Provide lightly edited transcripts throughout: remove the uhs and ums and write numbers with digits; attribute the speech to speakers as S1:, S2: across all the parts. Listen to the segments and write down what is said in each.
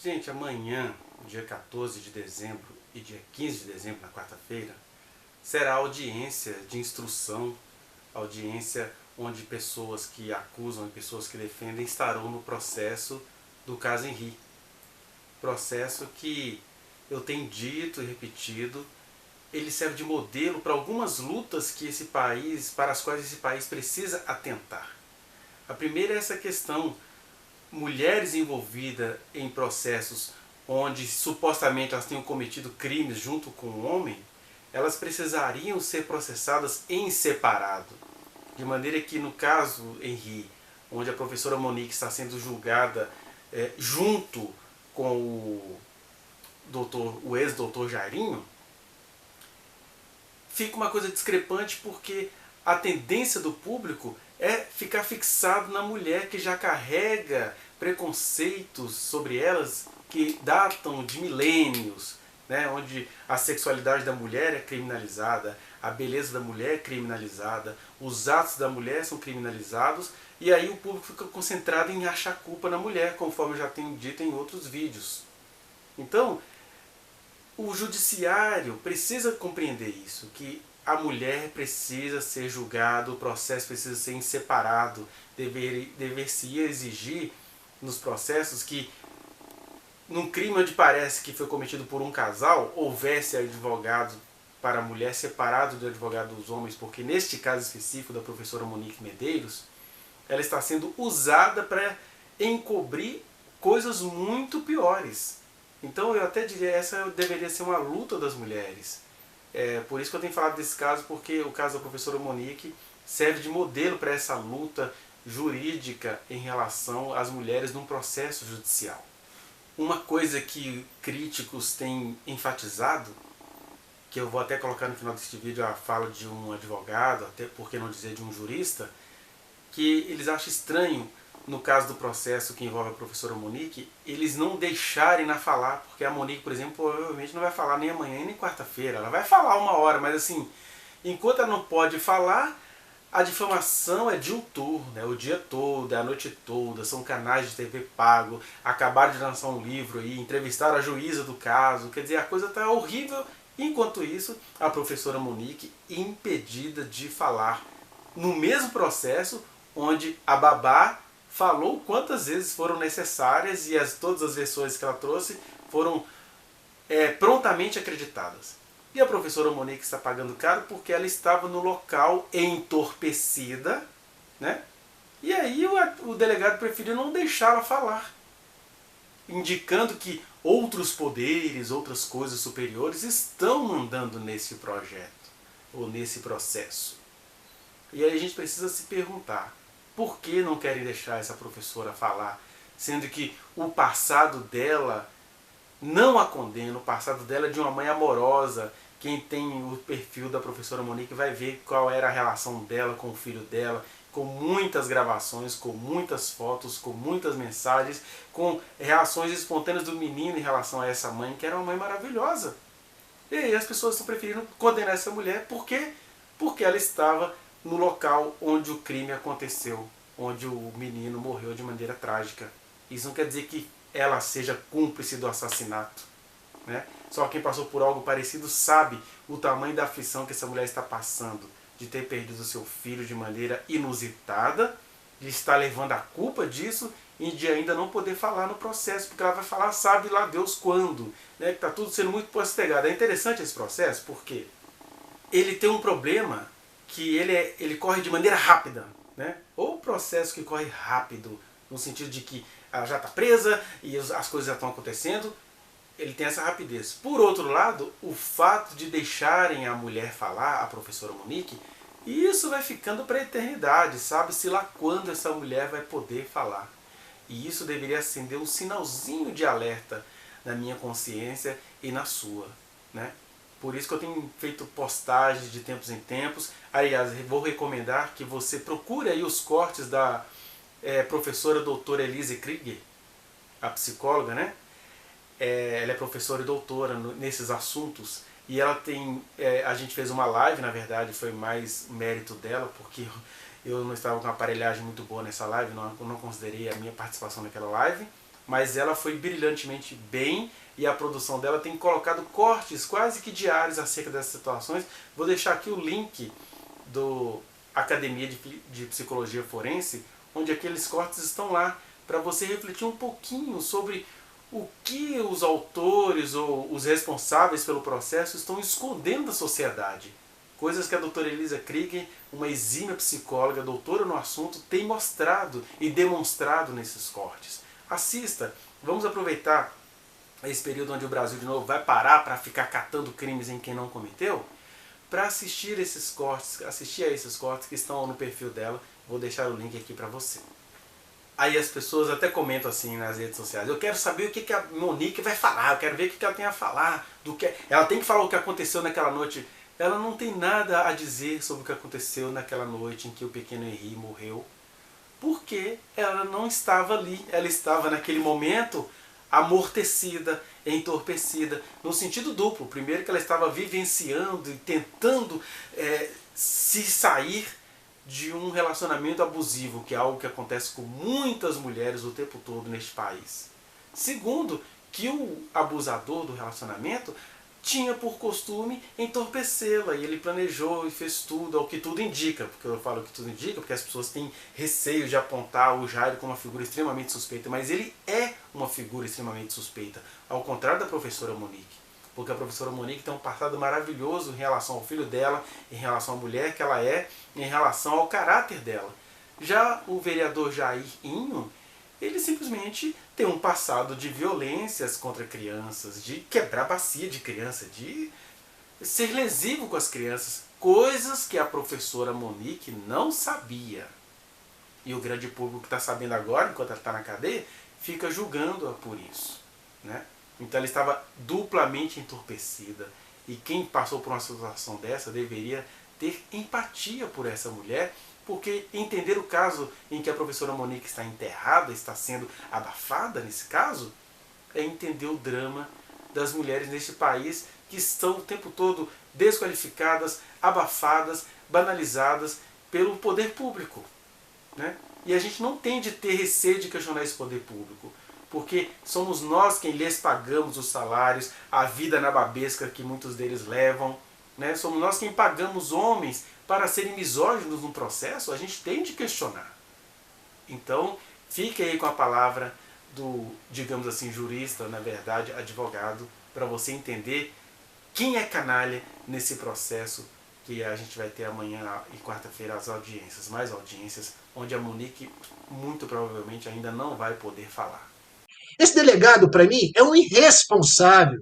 S1: Gente, amanhã, dia 14 de dezembro e dia 15 de dezembro, na quarta-feira, será audiência de instrução, audiência onde pessoas que acusam e pessoas que defendem estarão no processo do caso Henri. Processo que eu tenho dito e repetido, ele serve de modelo para algumas lutas que esse país, para as quais esse país precisa atentar. A primeira é essa questão, mulheres envolvidas em processos onde supostamente elas tenham cometido crimes junto com o homem, elas precisariam ser processadas em separado. De maneira que no caso Henri, onde a professora Monique está sendo julgada junto com o ex-doutor Jairinho, fica uma coisa discrepante porque a tendência do público é ficar fixado na mulher que já carrega preconceitos sobre elas que datam de milênios, né, onde a sexualidade da mulher é criminalizada, a beleza da mulher é criminalizada, os atos da mulher são criminalizados, e aí o público fica concentrado em achar culpa na mulher, conforme eu já tenho dito em outros vídeos. Então, o judiciário precisa compreender isso, que a mulher precisa ser julgada, o processo precisa ser separado, dever-se exigir nos processos que num crime onde parece que foi cometido por um casal, houvesse advogado para a mulher separado do advogado dos homens, porque neste caso específico da professora Monique Medeiros, ela está sendo usada para encobrir coisas muito piores. Então eu até diria, essa deveria ser uma luta das mulheres. Por isso que eu tenho falado desse caso, porque o caso da professora Monique serve de modelo para essa luta jurídica em relação às mulheres num processo judicial. Uma coisa que críticos têm enfatizado, que eu vou até colocar no final deste vídeo a fala de um advogado, até por que não dizer de um jurista, que eles acham estranho, no caso do processo que envolve a professora Monique, eles não deixarem na falar, porque a Monique, por exemplo, provavelmente não vai falar nem amanhã nem quarta-feira, ela vai falar uma hora, mas assim, enquanto ela não pode falar, a difamação é diuturna, é o dia todo, é a noite toda, são canais de TV pago, acabaram de lançar um livro e entrevistaram a juíza do caso, quer dizer, a coisa está horrível. Enquanto isso, a professora Monique impedida de falar no mesmo processo onde a babá falou quantas vezes foram necessárias e todas as versões que ela trouxe foram prontamente acreditadas. E a professora Monique está pagando caro porque ela estava no local entorpecida, né? E aí o delegado preferiu não deixá-la falar, indicando que outros poderes, outras coisas superiores estão mandando nesse projeto, ou nesse processo. E aí a gente precisa se perguntar, por que não querem deixar essa professora falar, sendo que o passado dela não a condena, o passado dela é de uma mãe amorosa. Quem tem o perfil da professora Monique vai ver qual era a relação dela com o filho dela, com muitas gravações, com muitas fotos, com muitas mensagens, com reações espontâneas do menino em relação a essa mãe, que era uma mãe maravilhosa. E aí as pessoas estão preferindo condenar essa mulher, por quê? Porque ela estava no local onde o crime aconteceu, onde o menino morreu de maneira trágica. Isso não quer dizer que ela seja cúmplice do assassinato, né? Só quem passou por algo parecido sabe o tamanho da aflição que essa mulher está passando, de ter perdido seu filho de maneira inusitada, de estar levando a culpa disso e de ainda não poder falar no processo, porque ela vai falar sabe lá Deus quando, né? Que está tudo sendo muito postergado. É interessante esse processo porque ele tem um problema que ele corre de maneira rápida, né? Ou o processo que corre rápido, no sentido de que ela já está presa e as coisas já estão acontecendo, ele tem essa rapidez. Por outro lado, o fato de deixarem a mulher falar, a professora Monique, isso vai ficando para a eternidade, sabe-se lá quando essa mulher vai poder falar. E isso deveria acender um sinalzinho de alerta na minha consciência e na sua, né? Por isso que eu tenho feito postagens de tempos em tempos. Aliás, vou recomendar que você procure aí os cortes da professora doutora Elise Krieger, a psicóloga, né? Ela é professora e doutora nesses assuntos. E ela tem... a gente fez uma live, na verdade, foi mais mérito dela, porque eu não estava com uma aparelhagem muito boa nessa live, não considerei a minha participação naquela live. mas ela foi brilhantemente bem e a produção dela tem colocado cortes quase que diários acerca dessas situações. Vou deixar aqui o link do Academia de Psicologia Forense, onde aqueles cortes estão lá, para você refletir um pouquinho sobre o que os autores ou os responsáveis pelo processo estão escondendo da sociedade. Coisas que a doutora Elisa Krieger, uma exímia psicóloga, doutora no assunto, tem mostrado e demonstrado nesses cortes. Assista, vamos aproveitar esse período onde o Brasil de novo vai parar para ficar catando crimes em quem não cometeu, para assistir a esses cortes que estão no perfil dela. Vou deixar o link aqui para você. Aí as pessoas até comentam assim nas redes sociais: eu quero saber o que a Monique vai falar, eu quero ver o que ela tem a falar, ela tem que falar o que aconteceu naquela noite. Ela não tem nada a dizer sobre o que aconteceu naquela noite em que o pequeno Henri morreu, porque ela não estava ali, ela estava naquele momento amortecida, entorpecida, no sentido duplo. Primeiro, que ela estava vivenciando e tentando se sair de um relacionamento abusivo, que é algo que acontece com muitas mulheres o tempo todo neste país. Segundo, que o abusador do relacionamento tinha por costume entorpecê-la, e ele planejou e fez tudo, ao que tudo indica. Porque eu falo que tudo indica porque as pessoas têm receio de apontar o Jairo como uma figura extremamente suspeita, mas ele é uma figura extremamente suspeita, ao contrário da professora Monique. Porque a professora Monique tem um passado maravilhoso em relação ao filho dela, em relação à mulher que ela é, em relação ao caráter dela. Já o vereador Jair Inho, ele simplesmente tem um passado de violências contra crianças, de quebrar bacia de criança, de ser lesivo com as crianças, coisas que a professora Monique não sabia. E o grande público que está sabendo agora, enquanto ela está na cadeia, fica julgando-a por isso, né? Então ela estava duplamente entorpecida. E quem passou por uma situação dessa deveria ter empatia por essa mulher, porque entender o caso em que a professora Monique está enterrada, está sendo abafada nesse caso, é entender o drama das mulheres neste país que estão o tempo todo desqualificadas, abafadas, banalizadas pelo poder público, né? E a gente não tem de ter receio de questionar esse poder público, porque somos nós quem lhes pagamos os salários, a vida nababesca que muitos deles levam, né? Somos nós quem pagamos homens para serem misóginos no processo. A gente tem de questionar. Então, fique aí com a palavra do, digamos assim, jurista, na verdade, advogado, para você entender quem é canalha nesse processo que a gente vai ter amanhã e quarta-feira as audiências, mais audiências, onde a Monique muito provavelmente ainda não vai poder falar.
S2: Esse delegado, para mim, é um irresponsável.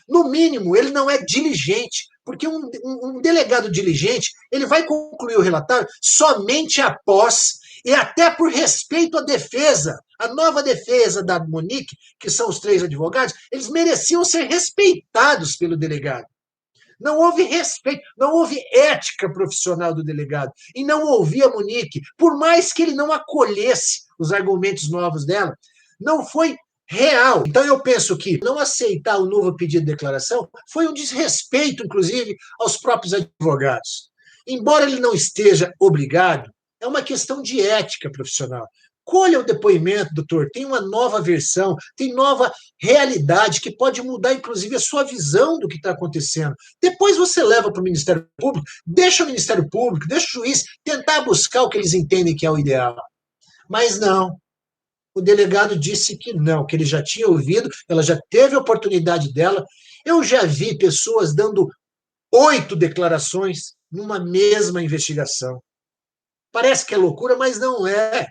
S2: No mínimo, ele não é diligente, porque um delegado diligente, ele vai concluir o relatório somente após e até por respeito à defesa, a nova defesa da Monique, que são os 3 advogados, eles mereciam ser respeitados pelo delegado. Não houve respeito, não houve ética profissional do delegado. E não ouvia a Monique, por mais que ele não acolhesse os argumentos novos dela, não foi real. Então eu penso que não aceitar o novo pedido de declaração foi um desrespeito, inclusive, aos próprios advogados. Embora ele não esteja obrigado, é uma questão de ética profissional. Colha o depoimento, doutor, tem uma nova versão, tem nova realidade que pode mudar, inclusive, a sua visão do que está acontecendo. Depois você leva para o Ministério Público, deixa o Ministério Público, deixa o juiz tentar buscar o que eles entendem que é o ideal. Mas não. O delegado disse que não, que ele já tinha ouvido, ela já teve a oportunidade dela. Eu já vi pessoas dando 8 declarações numa mesma investigação. Parece que é loucura, mas não é.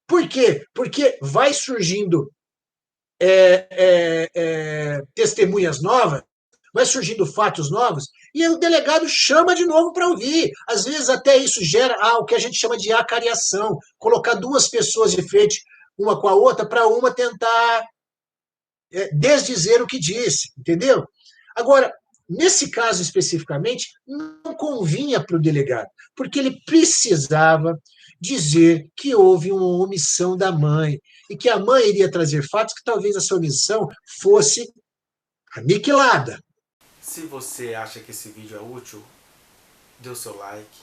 S2: Por quê? Porque vai surgindo testemunhas novas, vai surgindo fatos novos, e o delegado chama de novo para ouvir. Às vezes até isso gera o que a gente chama de acariação, colocar 2 pessoas de frente uma com a outra para uma tentar desdizer o que disse, entendeu? Agora, nesse caso especificamente, não convinha para o delegado, porque ele precisava dizer que houve uma omissão da mãe e que a mãe iria trazer fatos que talvez essa omissão fosse aniquilada.
S1: Se você acha que esse vídeo é útil, dê o seu like,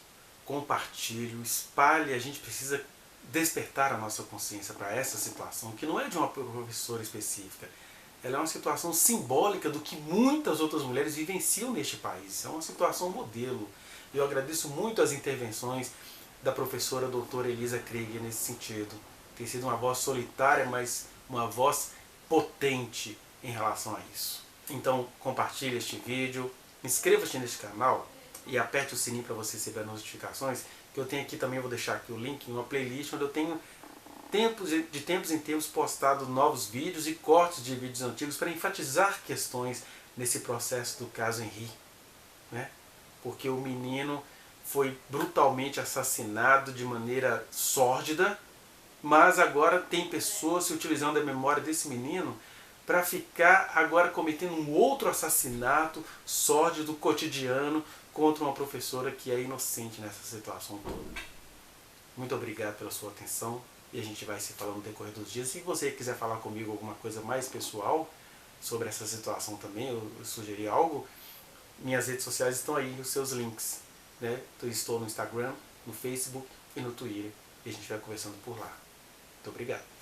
S1: compartilhe, espalhe. A gente precisa despertar a nossa consciência para essa situação, que não é de uma professora específica. Ela é uma situação simbólica do que muitas outras mulheres vivenciam neste país. É uma situação modelo. Eu agradeço muito as intervenções da professora doutora Elisa Krieger nesse sentido. Tem sido uma voz solitária, mas uma voz potente em relação a isso. Então compartilhe este vídeo, inscreva-se neste canal e aperte o sininho para você receber as notificações, que eu tenho aqui também, vou deixar aqui o link em uma playlist onde eu tenho de tempos em tempos postado novos vídeos e cortes de vídeos antigos para enfatizar questões nesse processo do caso Henri, né? Porque o menino foi brutalmente assassinado de maneira sórdida, mas agora tem pessoas se utilizando da memória desse menino para ficar agora cometendo um outro assassinato sórdido, cotidiano, contra uma professora que é inocente nessa situação toda. Muito obrigado pela sua atenção e a gente vai se falando no decorrer dos dias. Se você quiser falar comigo alguma coisa mais pessoal sobre essa situação também, eu sugerir algo, minhas redes sociais estão aí, os seus links, né? Eu estou no Instagram, no Facebook e no Twitter e a gente vai conversando por lá. Muito obrigado.